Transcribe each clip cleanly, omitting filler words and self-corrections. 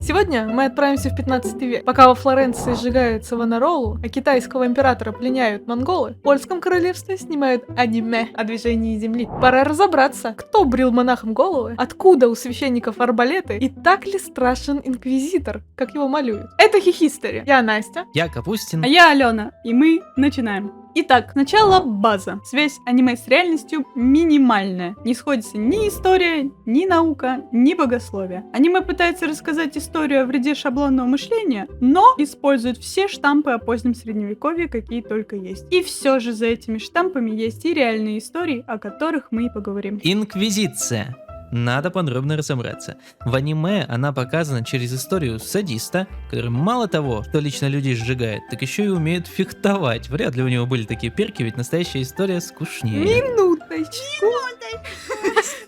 Сегодня мы отправимся в 15 век. Пока во Флоренции сжигают Савонаролу, а китайского императора пленяют монголы, в польском королевстве снимают аниме о движении земли. Пора разобраться, кто брил монахам головы, откуда у священников арбалеты и так ли страшен инквизитор, как его малюют. Это Хихистори. Я Настя. Я Капустин. А я Алена, и мы начинаем. Итак, сначала база. Связь аниме с реальностью минимальная. Не сходится ни история, ни наука, ни богословие. Аниме пытается рассказать историю о вреде шаблонного мышления, но использует все штампы о позднем средневековье, какие только есть. И все же за этими штампами есть и реальные истории, о которых мы и поговорим. Инквизиция. Надо подробно разобраться. В аниме она показана через историю садиста, который мало того, что лично людей сжигает, так еще и умеет фехтовать. Вряд ли у него были такие перки, ведь настоящая история скучнее. Минуточку.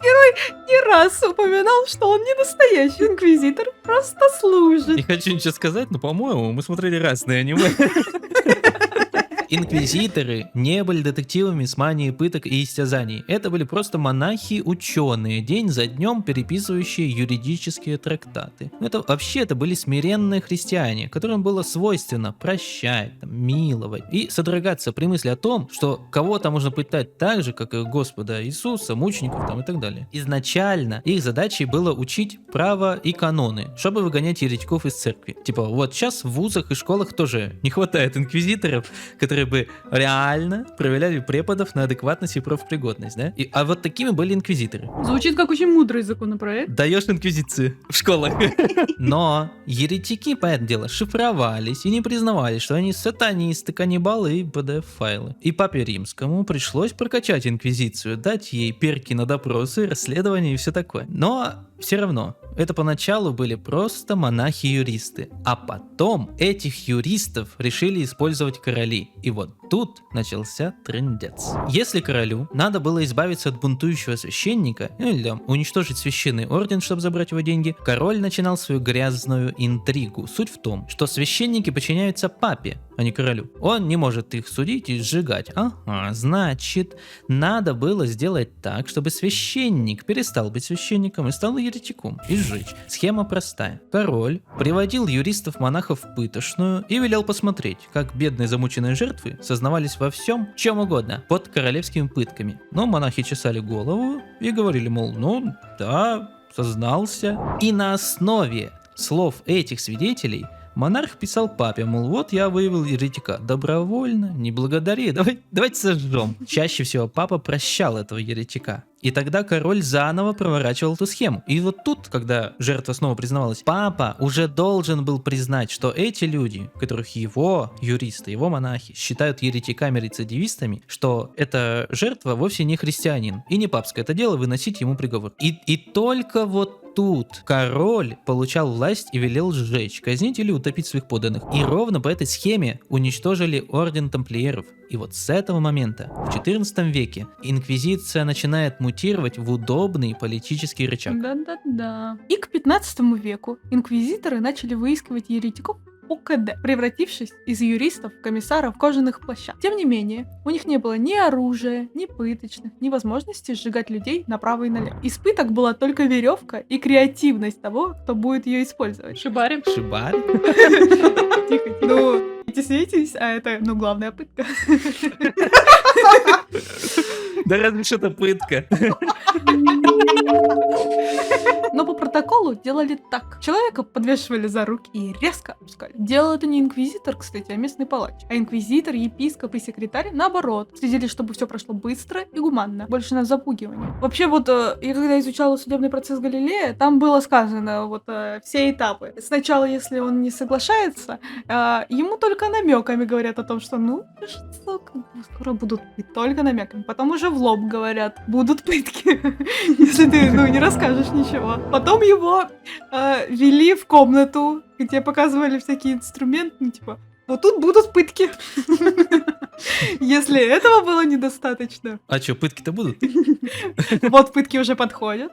Герой не раз упоминал, что он не настоящий инквизитор, просто служит. Не хочу ничего сказать, но, по-моему, мы смотрели разные аниме. Инквизиторы не были детективами с манией пыток и истязаний. Это были просто монахи-ученые, день за днем переписывающие юридические трактаты. Это были смиренные христиане, которым было свойственно прощать, миловать и содрогаться при мысли о том, что кого-то можно пытать так же, как и Господа Иисуса, мучеников и так далее. Изначально их задачей было учить право и каноны, чтобы выгонять еретиков из церкви. Типа, вот сейчас в вузах и школах тоже не хватает инквизиторов, которые бы реально проверяли преподов на адекватность и профпригодность, да? А вот такими были инквизиторы. Звучит как очень мудрый законопроект. Даешь инквизиции в школах. Но еретики, понятное дело, шифровались и не признавали, что они сатанисты, каннибалы и PDF-файлы. И папе римскому пришлось прокачать инквизицию, дать ей перки на допросы, расследования и все такое. Но все равно, это поначалу были просто монахи-юристы. А потом этих юристов решили использовать короли. И вот тут начался трындец. Если королю надо было избавиться от бунтующего священника, или уничтожить священный орден, чтобы забрать его деньги, король начинал свою грязную интригу. Суть в том, что священники подчиняются папе, а не королю. Он не может их судить и сжигать. Ага, значит, надо было сделать так, чтобы священник перестал быть священником и стал еретиком, и сжечь. Схема простая. Король приводил юристов-монахов в пытошную и велел посмотреть, как бедные замученные жертвы сознавались во всем, чем угодно, под королевскими пытками. Но монахи чесали голову и говорили, мол, ну да, сознался. И на основе слов этих свидетелей монарх писал папе, мол, вот я выявил еретика. Добровольно, не благодари, давайте сожжем. Чаще всего папа прощал этого еретика. И тогда король заново проворачивал эту схему. И вот тут, когда жертва снова признавалась, папа уже должен был признать, что эти люди, которых его юристы, его монахи считают еретиками-рецидивистами, что эта жертва вовсе не христианин и не папское это дело выносить ему приговор. И только вот тут король получал власть и велел сжечь, казнить или утопить своих подданных. И ровно по этой схеме уничтожили орден тамплиеров. И вот с этого момента, в 14 веке, инквизиция начинает мутировать в удобный политический рычаг. Да-да-да. И к 15 веку инквизиторы начали выискивать еретиков по КД, превратившись из юристов в комиссаров в кожаных плащах. Тем не менее, у них не было ни оружия, ни пыточных, ни возможности сжигать людей направо и налево. Из пыток была только веревка и креативность того, кто будет ее использовать. Шибари. Шибари? Тихо. Ну, не смейтесь, а это, главная пытка. Да разве что это пытка. Но по протоколу делали так. Человека подвешивали за руки и резко опускали. Делал это не инквизитор, кстати, а местный палач. А инквизитор, епископ и секретарь, наоборот, следили, чтобы все прошло быстро и гуманно. Больше на запугивание. Вообще, вот, я когда изучала судебный процесс Галилея, там было сказано, вот, все этапы. Сначала, если он не соглашается, ему только намеками говорят о том, что, скоро будут пытки, только намеками. Потом уже в лоб говорят, будут пытки, если ты, не расскажешь ничего. Потом его вели в комнату, где показывали всякие инструменты, типа, вот тут будут пытки. Если этого было недостаточно. А что, пытки-то будут? Вот пытки уже подходят.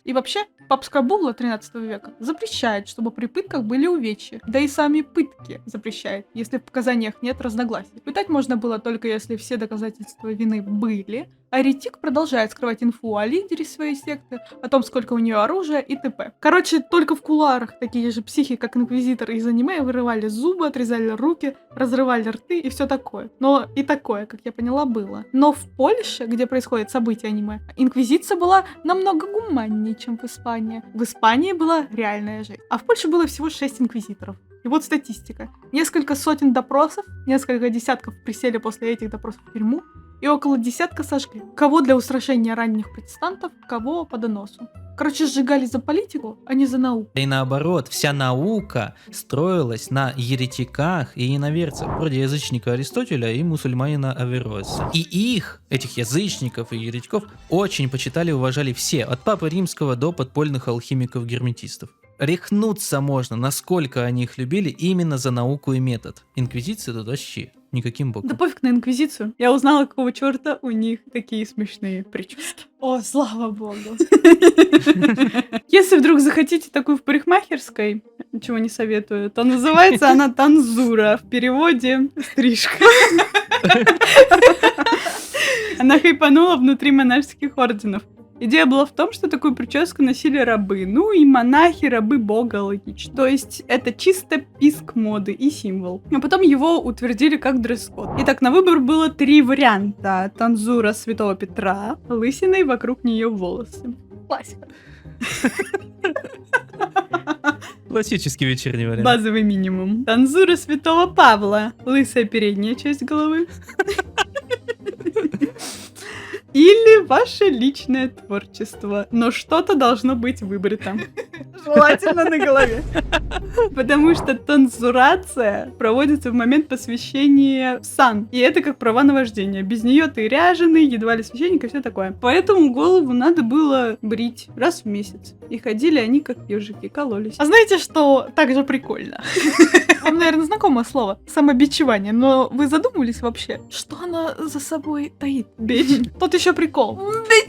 И вообще, папская булла 13 века запрещает, чтобы при пытках были увечья. Да и сами пытки запрещает, если в показаниях нет разногласий. Пытать можно было только если все доказательства вины были, А еретик продолжает скрывать инфу о лидере своей секты, о том, сколько у нее оружия и т.п. Короче, только в кулуарах такие же психи, как инквизитор из аниме, вырывали зубы, отрезали руки, разрывали рты и все такое. Но и такое, как я поняла, было. Но в Польше, где происходят события аниме, инквизиция была намного гуманнее, чем в Испании. В Испании была реальная жизнь, а в Польше было всего 6 инквизиторов. И вот статистика. Несколько сотен допросов, несколько десятков присели после этих допросов в тюрьму, и около десятка сожгли. Кого для устрашения ранних протестантов, кого по доносу. Короче, сжигали за политику, а не за науку. И наоборот, вся наука строилась на еретиках и иноверцах, вроде язычника Аристотеля и мусульманина Авероэса. И их, этих язычников и еретиков, очень почитали и уважали все, от Папы Римского до подпольных алхимиков-герметистов. Рехнуться можно, насколько они их любили именно за науку и метод. Инквизиция тут вообще никаким боком. Да пофиг на инквизицию. Я узнала, какого черта у них такие смешные прически. О, слава богу. Если вдруг захотите такую в парикмахерской, чего не советую, то называется она танзура, в переводе стрижка. Она хайпанула внутри монашеских орденов. Идея была в том, что такую прическу носили рабы, ну и монахи, рабы бога, логично. То есть это чисто писк моды и символ. А потом его утвердили как дресс-код. Итак, на выбор было 3 варианта. Танзура Святого Петра, лысина и вокруг нее волосы. Классика. Классический вечерний вариант. Базовый минимум. Танзура Святого Павла, лысая передняя часть головы. Или ваше личное творчество. Но что-то должно быть выбрито. Желательно на голове. Потому что танзурация проводится в момент посвящения в сан. И это как права на вождение. Без нее ты ряженый, едва ли священник и все такое. Поэтому голову надо было брить раз в месяц. И ходили они как ежики, кололись. А знаете, что также прикольно? Вам, наверное, знакомое слово самобичевание, но вы задумывались вообще, что оно за собой таит? Бич. Тут еще прикол.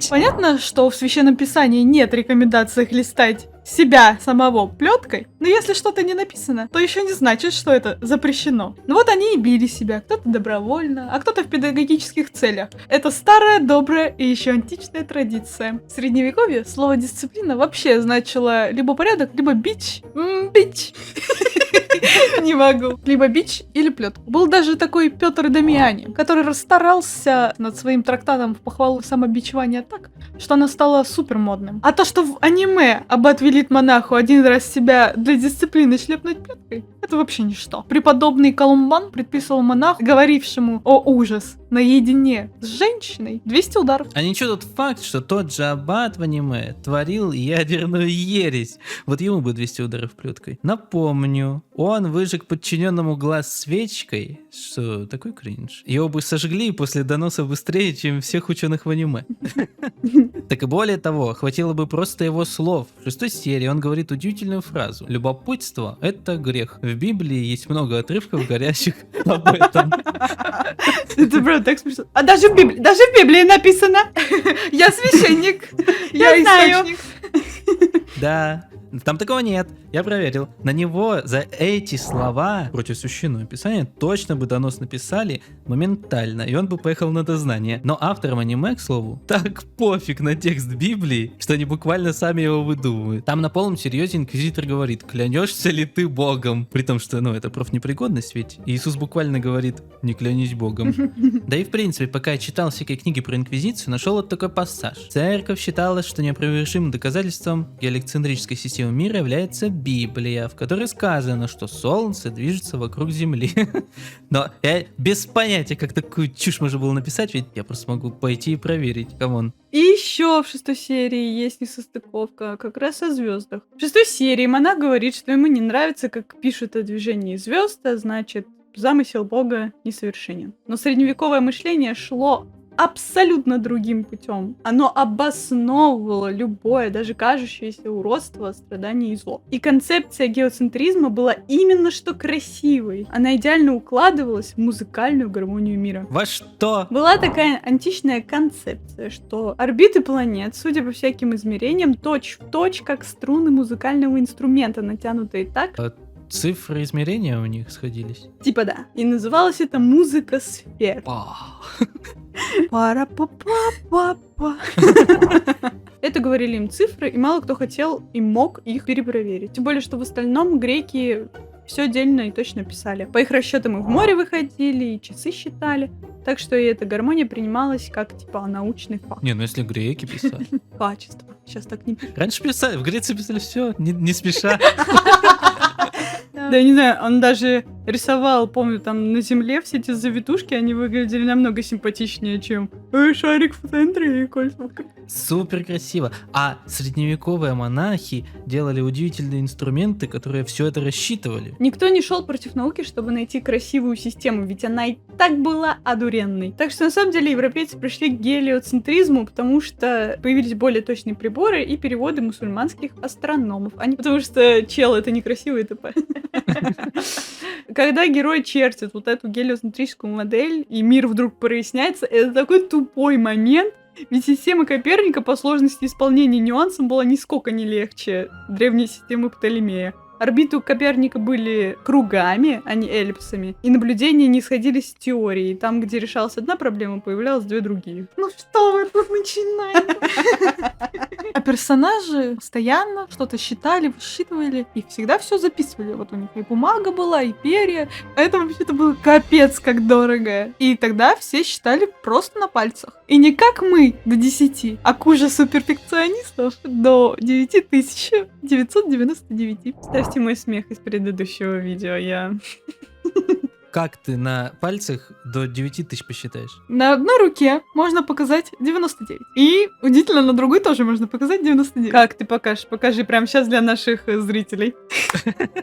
Понятно, что в Священном Писании нет рекомендаций хлестать себя самого плеткой, но если что-то не написано, то еще не значит, что это запрещено. Ну вот они и били себя, кто-то добровольно, а кто-то в педагогических целях. Это старая, добрая и еще античная традиция. В средневековье слово дисциплина вообще значило либо порядок, либо бич. Бич. Не могу. Либо бич или плетку. Был даже такой Петр Дамиани, который расстарался над своим трактатом в похвалу самобичевания так, что оно стало супер модным. А то, что в аниме аббат велит монаху один раз себя для дисциплины шлепнуть плеткой, это вообще ничто. Преподобный Колумбан предписывал монаху, говорившему «О ужас!» наедине с женщиной 200 ударов. А ничего, тот факт, что тот же аббат в аниме творил ядерную ересь. Вот ему бы 200 ударов плеткой. Напомню, он выжег подчиненному глаз свечкой, что такой кринж. Его бы сожгли после доноса быстрее, чем всех ученых в аниме. Так и более того, хватило бы просто его слов. В 6 серии он говорит удивительную фразу: «Любопытство — это грех». В Библии есть много отрывков, говорящих об этом. Это правда так смешно. А даже в Библии написано. Я священник. Я знаю. источник. Да, там такого нет. Я проверил. На него за эти слова против священного писания точно бы донос написали моментально, и он бы поехал на дознание. Но авторам аниме, к слову, так пофиг на текст Библии, что они буквально сами его выдумывают. Там на полном серьезе инквизитор говорит: клянешься ли ты Богом? При том, что, это профнепригодность, ведь Иисус буквально говорит: не клянись Богом. Да и в принципе, пока я читал всякие книги про инквизицию, нашел вот такой пассаж. Церковь считала, что неопровержимым доказательством гелиоцентрической системы мира является Библия, в которой сказано, что Солнце движется вокруг Земли. Но я без понятия, как такую чушь можно было написать, ведь я просто могу пойти и проверить. Камон. И еще в 6 серии есть несостыковка, как раз о звездах. В 6 серии монах говорит, что ему не нравится, как пишут о движении звезд, а значит, замысел Бога несовершенен. Но средневековое мышление шло абсолютно другим путем. Оно обосновывало любое, даже кажущееся уродство, страдание и зло. И концепция геоцентризма была именно что красивой. Она идеально укладывалась в музыкальную гармонию мира. Во что? Была такая античная концепция, что орбиты планет, судя по всяким измерениям, точь-в-точь, как струны музыкального инструмента, натянутые так. Цифры измерения у них сходились. Типа да. И называлось это музыка сфер. Пара-па-па-па-па. Это говорили им цифры, и мало кто хотел и мог их перепроверить. Тем более, что в остальном греки все отдельно и точно писали. По их расчетам и в море выходили, и часы считали. Так что и эта гармония принималась как, типа, научный факт. Не, ну если греки писали. Качество. Сейчас так не пишут. Раньше писали, в Греции писали все, не спеша. Да, не знаю, он даже рисовал, помню, там на земле все эти завитушки, они выглядели намного симпатичнее, чем шарик в центре и кольца вокруг. Супер красиво. А средневековые монахи делали удивительные инструменты, которые все это рассчитывали. Никто не шел против науки, чтобы найти красивую систему, ведь она и так была одуренной. Так что, на самом деле, европейцы пришли к гелиоцентризму, потому что появились более точные приборы и переводы мусульманских астрономов, а не потому что чел это некрасиво и т.п. Когда герой чертит вот эту гелиоцентрическую модель, и мир вдруг проясняется, это такой тупой момент, ведь система Коперника по сложности исполнения нюансов была нисколько не легче древней системы Птолемея. Орбиты у Коперника были кругами, а не эллипсами, и наблюдения не сходились с теорией. Там, где решалась одна проблема, появлялось две другие. Ну что вы тут начинаете? А персонажи постоянно что-то считали, высчитывали и всегда все записывали. Вот у них и бумага была, и перья. А это вообще-то было капец как дорого. И тогда все считали просто на пальцах. И не как мы до 10, а к ужасу перфекционистов до 9999. Ставьте мой смех из предыдущего видео, я... Как ты на пальцах до 9000 посчитаешь? На одной руке можно показать 99. И, удивительно, на другой тоже можно показать 99. Как ты покажешь? Покажи прямо сейчас для наших зрителей.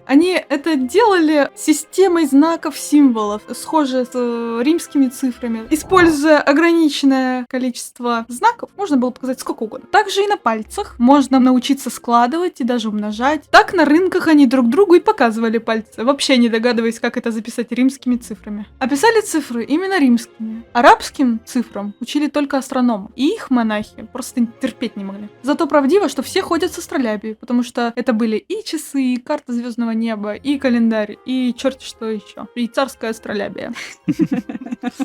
Они это делали системой знаков, символов, схожей с римскими цифрами. Используя ограниченное количество знаков, можно было показать сколько угодно. Также и на пальцах можно научиться складывать и даже умножать. Так на рынках они друг другу и показывали пальцы, вообще не догадываясь, как это записать римскими цифрами. Описали цифры именно римскими. Арабским цифрам учили только астрономы. И их монахи просто терпеть не могли. Зато правдиво, что все ходят с астролябией, потому что это были и часы, и карта звездного неба, и календарь, и черти что еще. И царская астролябия.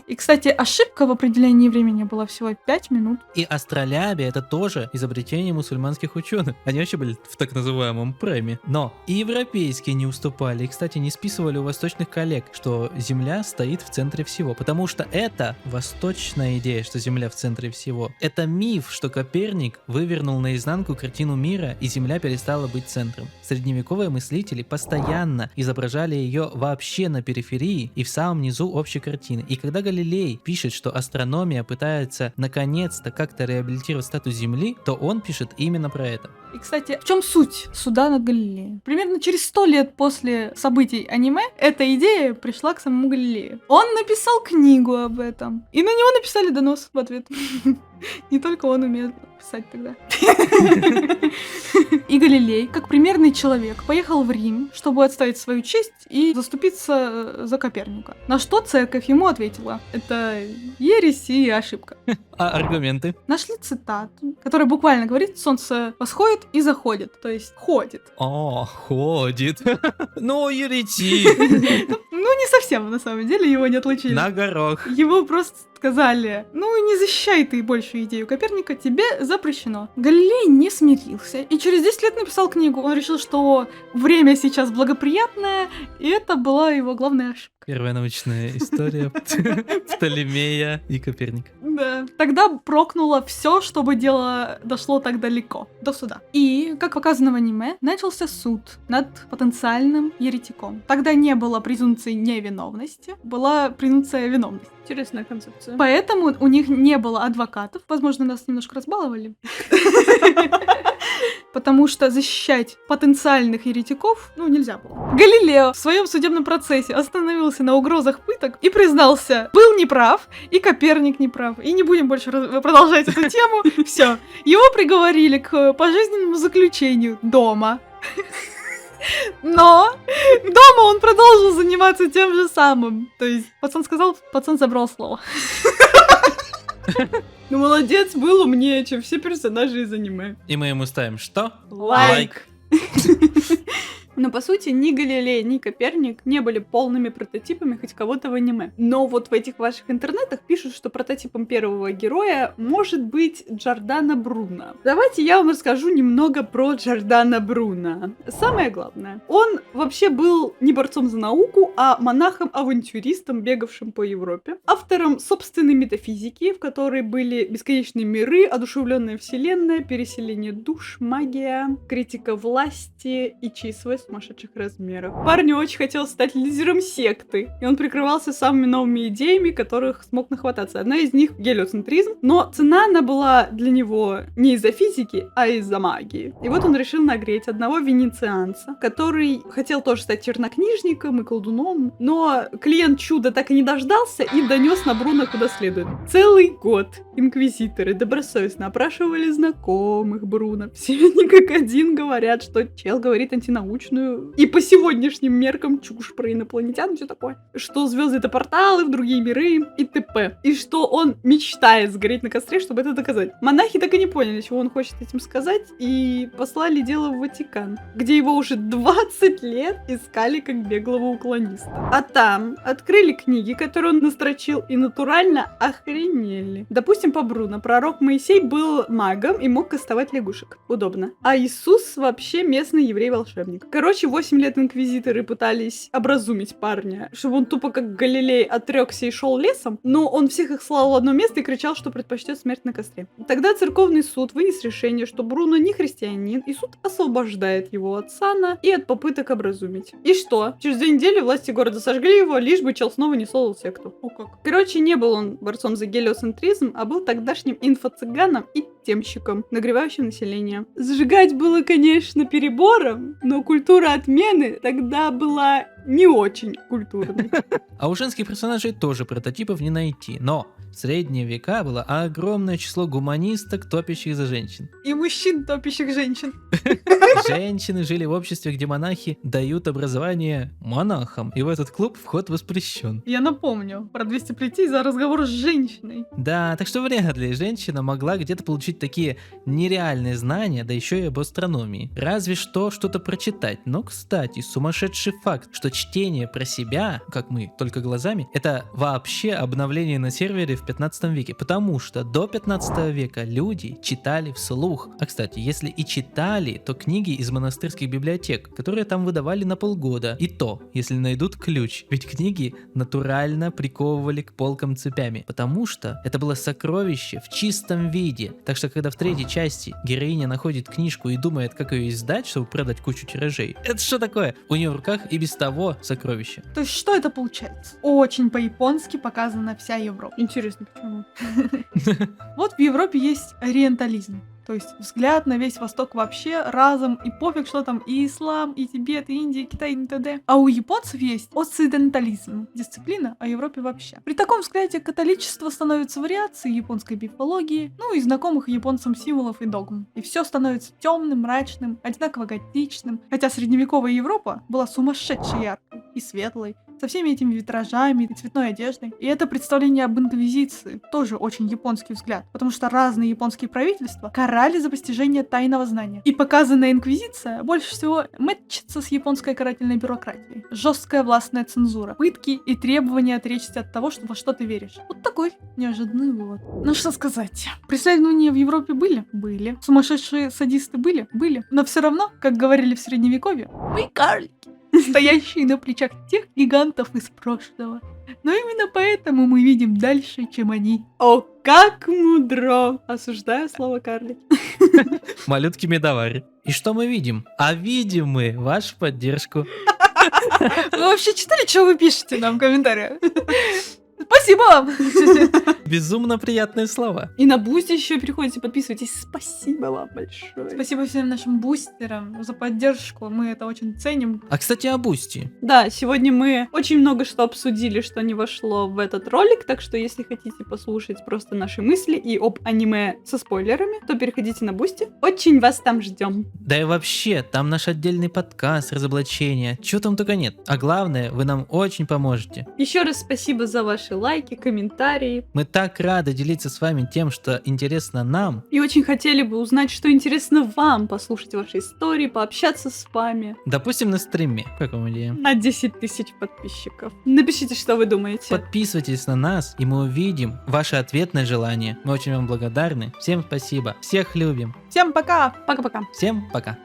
И, кстати, ошибка в определении времени была всего 5 минут. И астролябия — это тоже изобретение мусульманских ученых. Они вообще были в так называемом преме. Но и европейские не уступали. И, кстати, не списывали у восточных коллег, что Земля стоит в центре всего. Потому что это восточная идея, что Земля в центре всего. Это миф, что Коперник вывернул наизнанку картину мира, и Земля перестала быть центром. Средневековые мыслители постоянно изображали ее вообще на периферии и в самом низу общей картины. И когда Галилей пишет, что астрономия пытается наконец-то как-то реабилитировать статус Земли, то он пишет именно про это. И, кстати, в чем суть суда над Галилеем? Примерно через 100 лет после событий аниме эта идея пришла к самому Галилею. Он написал книгу об этом. И на него написали донос в ответ. Не только он умеет писать тогда. И Галилей, как примерный человек, поехал в Рим, чтобы отставить свою честь и заступиться за Коперника. На что церковь ему ответила: это ересь и ошибка. А аргументы? Нашли цитату, которая буквально говорит: солнце восходит и заходит, то есть ходит. О, ходит. Ну, еретик. Ну, не совсем, на самом деле, его не отлучили. На горох. Его просто сказали: ну, не защищай ты больше идею Коперника, тебе запрещено. Галилей не смирился и через 10 лет написал книгу. Он решил, что время сейчас благоприятное, и это была его главная ошибка. Первая научная история Птолемея и Коперника. Да. Тогда прокнуло все, чтобы дело дошло так далеко, до суда. И, как показано в аниме, начался суд над потенциальным еретиком. Тогда не было презумпции невиновности, была презумпция виновности. Интересная концепция. Поэтому у них не было адвокатов. Возможно, нас немножко разбаловали. Потому что защищать потенциальных еретиков, нельзя было. Галилео в своем судебном процессе остановился на угрозах пыток и признался: был неправ, и Коперник неправ. И не будем больше продолжать эту тему. Все. Его приговорили к пожизненному заключению дома. Но дома он продолжил заниматься тем же самым. То есть пацан сказал, пацан забрал слово. Ну, молодец, был умнее, чем все персонажи из аниме. И мы ему ставим что? Лайк. Но по сути ни Галилей, ни Коперник не были полными прототипами хоть кого-то в аниме. Но вот в этих ваших интернетах пишут, что прототипом первого героя может быть Джордано Бруно. Давайте я вам расскажу немного про Джордано Бруно. Самое главное, он вообще был не борцом за науку, а монахом-авантюристом, бегавшим по Европе, автором собственной метафизики, в которой были бесконечные миры, одушевленная вселенная, переселение душ, магия, критика власти и числа сумасшедших размеров. Парню очень хотел стать лидером секты, и он прикрывался самыми новыми идеями, которых смог нахвататься. Одна из них — гелиоцентризм, но цена она была для него не из-за физики, а из-за магии. И вот он решил нагреть одного венецианца, который хотел тоже стать чернокнижником и колдуном, но клиент чуда так и не дождался и донес на Бруно куда следует. Целый год инквизиторы добросовестно опрашивали знакомых Бруно. Все они как один говорят, что чел говорит антинаучную и по сегодняшним меркам чушь про инопланетян и все такое. Что звезды — это порталы в другие миры и т.п. И что он мечтает сгореть на костре, чтобы это доказать. Монахи так и не поняли, чего он хочет этим сказать, и послали дело в Ватикан, где его уже 20 лет искали как беглого уклониста. А там открыли книги, которые он настрочил, и натурально охренели. Допустим, по Бруно пророк Моисей был магом и мог кастовать лягушек. Удобно. А Иисус вообще местный еврей-волшебник. Короче, 8 лет инквизиторы пытались образумить парня, чтобы он тупо как Галилей отрекся и шел лесом, но он всех их слал в одно место и кричал, что предпочтет смерть на костре. Тогда церковный суд вынес решение, что Бруно не христианин, и суд освобождает его от сана и от попыток образумить. И что? Через 2 недели власти города сожгли его, лишь бы чел снова не создал секту. О как. Короче, не был он борцом за гелиоцентризм, а был тогдашним инфо-цыганом и темщиком, нагревающим население. Сжигать было, конечно, перебором, но культура отмены тогда была не очень культурной. А у женских персонажей тоже прототипов не найти, но в средние века было огромное число гуманисток, топящих за женщин. И мужчин, топящих женщин. Женщины жили в обществе, где монахи дают образование монахам, и в этот клуб вход воспрещен. Я напомню про 200 плетей за разговор с женщиной. Да, так что вряд ли женщина могла где-то получить такие нереальные знания, да еще и об астрономии. Разве что что-то прочитать. Но, кстати, сумасшедший факт, что чтение про себя, как мы, только глазами, это вообще обновление на сервере в 15 веке, потому что до 15 века люди читали вслух. А, кстати, если и читали, то книги из монастырских библиотек, которые там выдавали на полгода. И то, если найдут ключ. Ведь книги натурально приковывали к полкам цепями, потому что это было сокровище в чистом виде. Так что, когда в 3-й части героиня находит книжку и думает, как ее издать, чтобы продать кучу тиражей, это что такое? У нее в руках и без того сокровище. То есть что это получается? Очень по-японски показана вся Европа. Интересно, почему? Вот в Европе есть ориентализм. То есть взгляд на весь Восток вообще разом, и пофиг, что там и ислам, и Тибет, и Индия, и Китай, и т.д. А у японцев есть occidentalism, дисциплина о Европе вообще. При таком взгляде католичество становится вариацией японской мифологии, ну и знакомых японцам символов и догм. И все становится темным, мрачным, одинаково готичным. Хотя средневековая Европа была сумасшедшей яркой и светлой, со всеми этими витражами и цветной одеждой. И это представление об инквизиции тоже очень японский взгляд, потому что разные японские правительства карали за постижение тайного знания. И показанная инквизиция больше всего мэтчится с японской карательной бюрократией. Жесткая властная цензура, пытки и требования отречься от того, во что ты веришь. Вот такой неожиданный вывод. Ну что сказать, преследования в Европе были? Были. Сумасшедшие садисты были? Были. Но все равно, как говорили в средневековье, мы карлики, стоящие на плечах тех гигантов из прошлого. Но именно поэтому мы видим дальше, чем они. О, как мудро! Осуждаю слово карлик. Малютки медовари. И что мы видим? А видим мы вашу поддержку. Вы вообще читали, что вы пишете нам в комментариях? Спасибо вам! Безумно приятные слова. И на Бусти еще переходите, подписывайтесь. Спасибо вам большое. Спасибо всем нашим бустерам за поддержку. Мы это очень ценим. А, кстати, о Бусти. Да, сегодня мы очень много что обсудили, что не вошло в этот ролик, так что если хотите послушать просто наши мысли и об аниме со спойлерами, то переходите на Бусти. Очень вас там ждем. Да и вообще, там наш отдельный подкаст, разоблачения, чего там только нет. А главное, вы нам очень поможете. Еще раз спасибо за ваши лайки, комментарии. Мы так рады делиться с вами тем, что интересно нам. И очень хотели бы узнать, что интересно вам, послушать ваши истории, пообщаться с вами. Допустим, на стриме. Как вам идея? На 10 тысяч подписчиков. Напишите, что вы думаете. Подписывайтесь на нас, и мы увидим ваше ответное желание. Мы очень вам благодарны. Всем спасибо. Всех любим. Всем пока! Пока-пока. Всем пока.